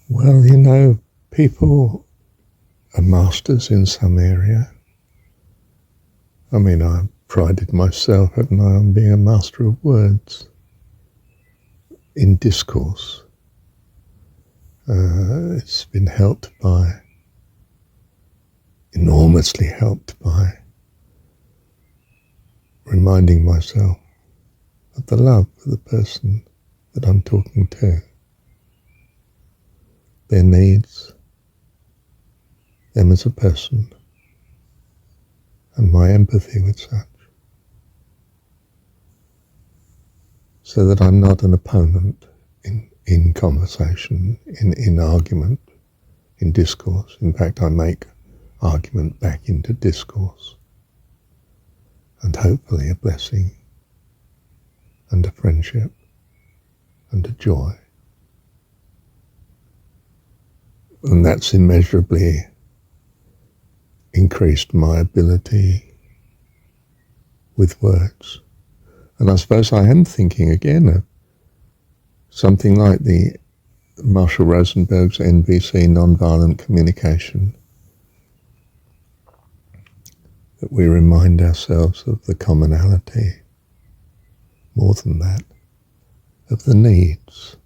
Well, people are masters in some area. I mean, I prided myself, hadn't I, on being a master of words in discourse. It's been enormously helped by reminding myself of the love for the person that I'm talking to, their needs, them as a person, and my empathy with such, so that I'm not an opponent in conversation, in argument, in discourse. In fact, I make argument back into discourse, and hopefully a blessing, and a friendship, and a joy. And that's immeasurably increased my ability with words. And I suppose I am thinking again of something like the Marshall Rosenberg's NVC, nonviolent communication, that we remind ourselves of the commonality, more than that, of the needs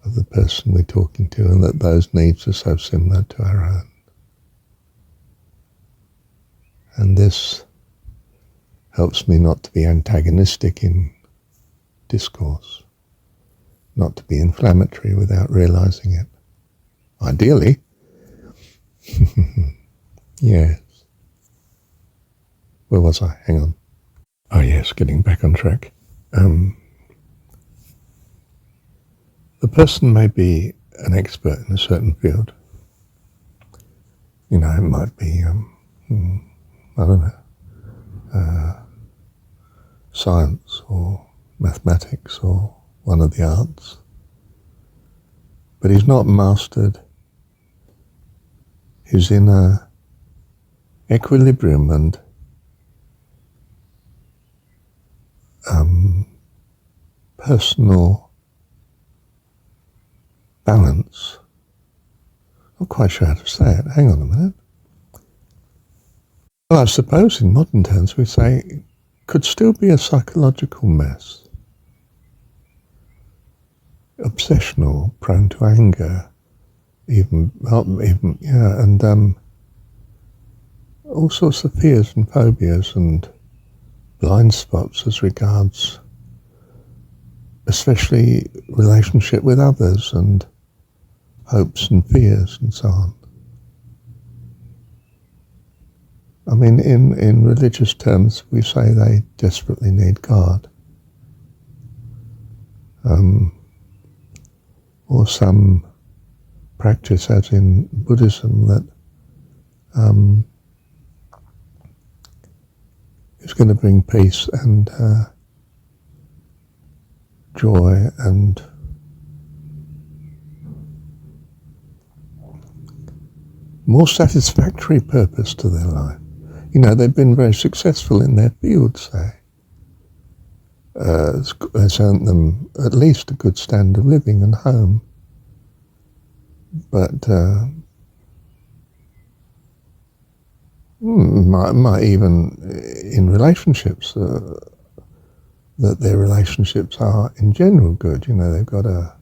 of the person we're talking to, and that those needs are so similar to our own. And this helps me not to be antagonistic in discourse, not to be inflammatory without realizing it. Ideally. Yes. Where was I? Hang on. Oh yes, getting back on track. The person may be an expert in a certain field. It might be, I don't know, science or mathematics or one of the arts. But he's not mastered his inner equilibrium and personal balance. Not quite sure how to say it. Hang on a minute. Well, I suppose in modern terms we say it could still be a psychological mess. Obsessional, prone to anger, and all sorts of fears and phobias and blind spots as regards especially relationship with others and hopes and fears and so on. I mean, in religious terms, we say they desperately need God. Or some practice, as in Buddhism, that is going to bring peace and joy and more satisfactory purpose to their life. They've been very successful in their field, say. It's earned them at least a good standard of living and home. But might even in relationships, that their relationships are in general good. They've got a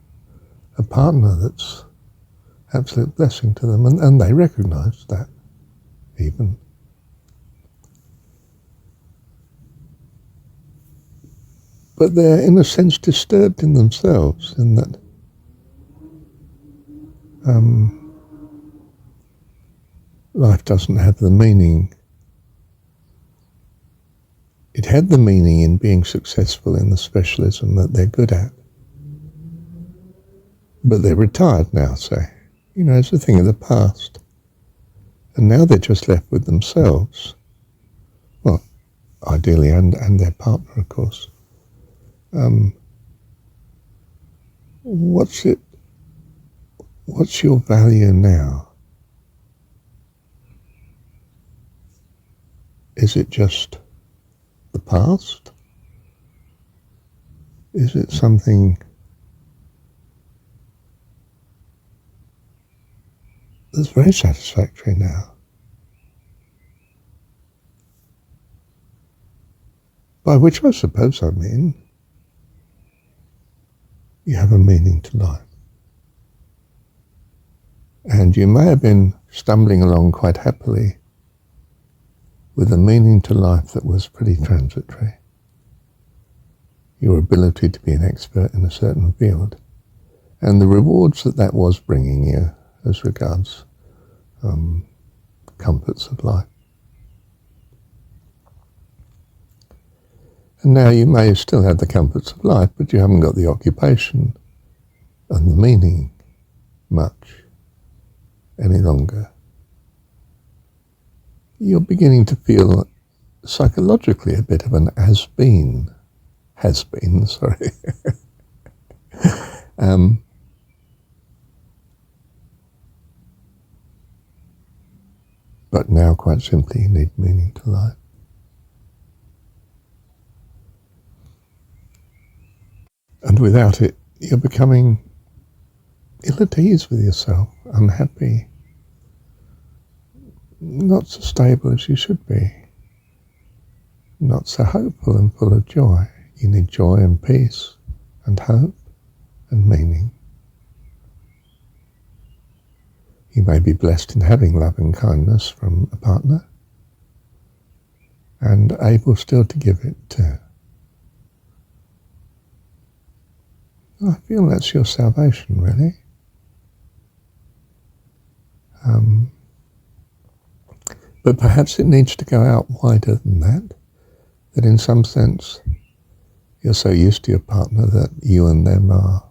partner that's absolute blessing to them, and they recognise that even. But they're in a sense disturbed in themselves, in that life doesn't have the meaning. It had the meaning in being successful in the specialism that they're good at. But they're retired now, say. It's a thing of the past. And now they're just left with themselves. Well, ideally, and their partner, of course. What's your value now? Is it just the past? Is it something that's very satisfactory now. By which I suppose I mean you have a meaning to life. And you may have been stumbling along quite happily with a meaning to life that was pretty transitory. Your ability to be an expert in a certain field, and the rewards that was bringing you as regards comforts of life. And now you may still have the comforts of life, but you haven't got the occupation and the meaning much any longer. You're beginning to feel psychologically a bit of an has-been, sorry. But now, quite simply, you need meaning to life. And without it, you're becoming ill at ease with yourself, unhappy, not so stable as you should be, not so hopeful and full of joy. You need joy and peace and hope and meaning. You may be blessed in having love and kindness from a partner and able still to give it too. I feel that's your salvation, really. But perhaps it needs to go out wider than that, that in some sense you're so used to your partner that you and them are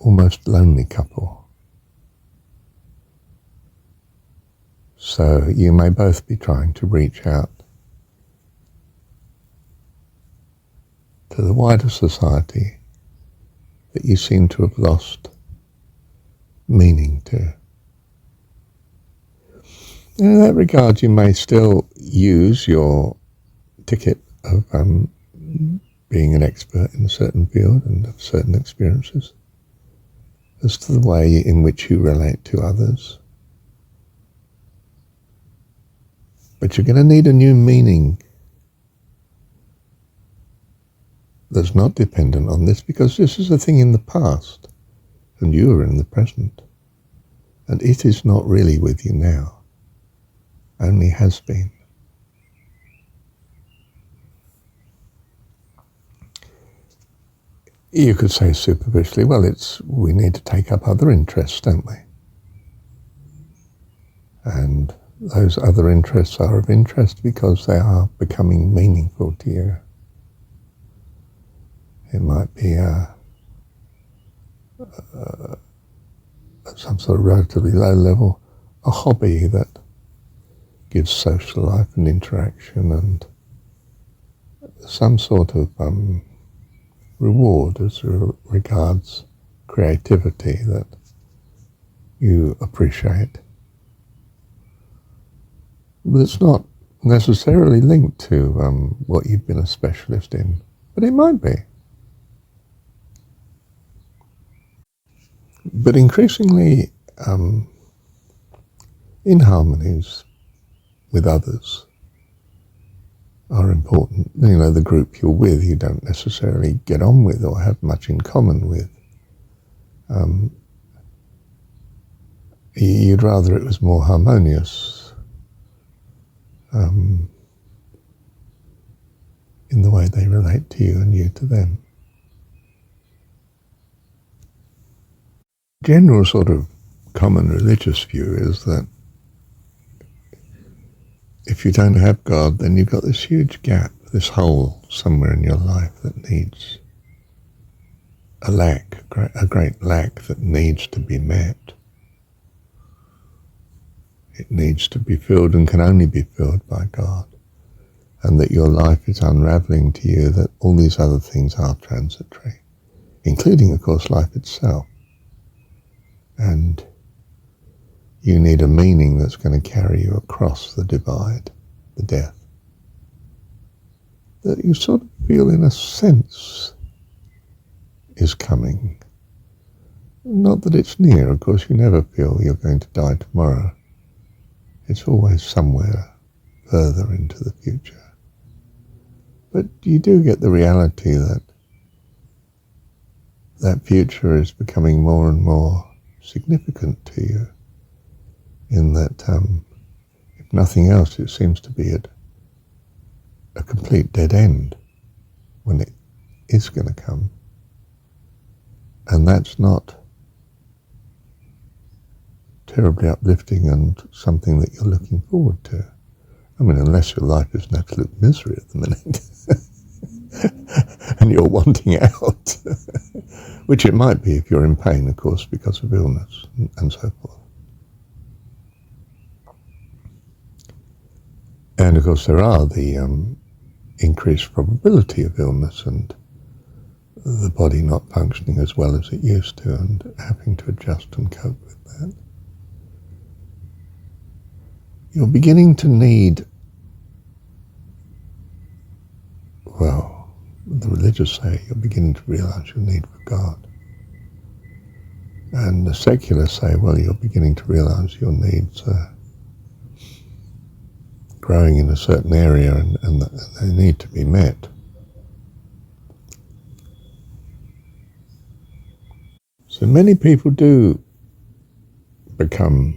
almost lonely couple. So you may both be trying to reach out to the wider society that you seem to have lost meaning to. And in that regard, you may still use your ticket of being an expert in a certain field and of certain experiences as to the way in which you relate to others. But you're going to need a new meaning that's not dependent on this, because this is a thing in the past and you are in the present, and it is not really with you now, only has been. You could say superficially, well, we need to take up other interests, don't we? And those other interests are of interest because they are becoming meaningful to you. It might be at some sort of relatively low level, a hobby that gives social life and interaction and some sort of reward as regards creativity that you appreciate. But it's not necessarily linked to what you've been a specialist in, but it might be. But increasingly in-harmonies with others are important. You know, the group you're with, you don't necessarily get on with or have much in common with. You'd rather it was more harmonious in the way they relate to you and you to them. General sort of common religious view is that if you don't have God, then you've got this huge gap, this hole somewhere in your life that needs a great lack that needs to be met. It needs to be filled and can only be filled by God. And that your life is unraveling to you, that all these other things are transitory, including, of course, life itself. And you need a meaning that's going to carry you across the divide, the death, that you sort of feel in a sense is coming. Not that it's near, of course you never feel you're going to die tomorrow. It's always somewhere further into the future. But you do get the reality that that future is becoming more and more significant to you, in that, if nothing else, it seems to be at a complete dead end when it is going to come. And that's not terribly uplifting and something that you're looking forward to. I mean, unless your life is an absolute misery at the minute and you're wanting out, which it might be if you're in pain, of course, because of illness and so forth. And of course there are the increased probability of illness and the body not functioning as well as it used to and having to adjust and cope with that. You're beginning to need, well, the religious say you're beginning to realize your need for God. And the secular say, well, you're beginning to realize your needs are growing in a certain area and they need to be met. So many people do become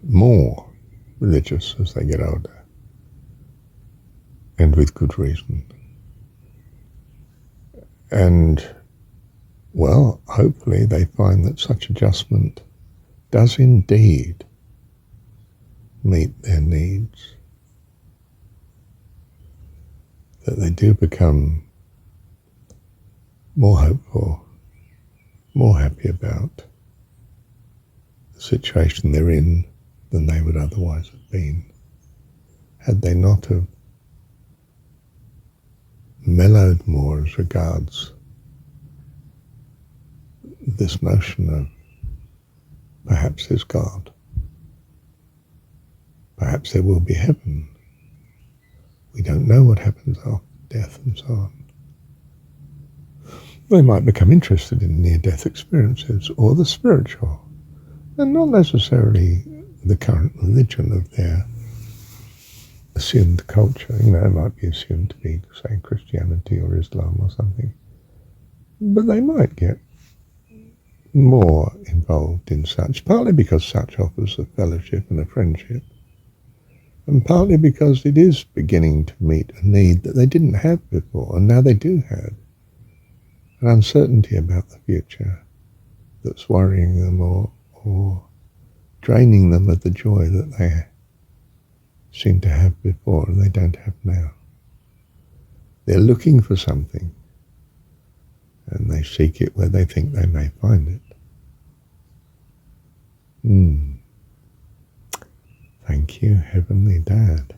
more religious as they get older, and with good reason. And, well, hopefully they find that such adjustment does indeed meet their needs, that they do become more hopeful, more happy about the situation they're in than they would otherwise have been, had they not have mellowed more as regards this notion of perhaps there's God, perhaps there will be heaven. We don't know what happens after death and so on. They might become interested in near-death experiences or the spiritual, and not necessarily the current religion of their assumed culture. You know, it might be assumed to be, say, Christianity or Islam or something. But they might get more involved in such, partly because such offers a fellowship and a friendship, and partly because it is beginning to meet a need that they didn't have before, and now they do have. An uncertainty about the future that's worrying them or draining them of the joy that they seem to have before and they don't have now. They're looking for something and they seek it where they think they may find it. Thank you, Heavenly Dad.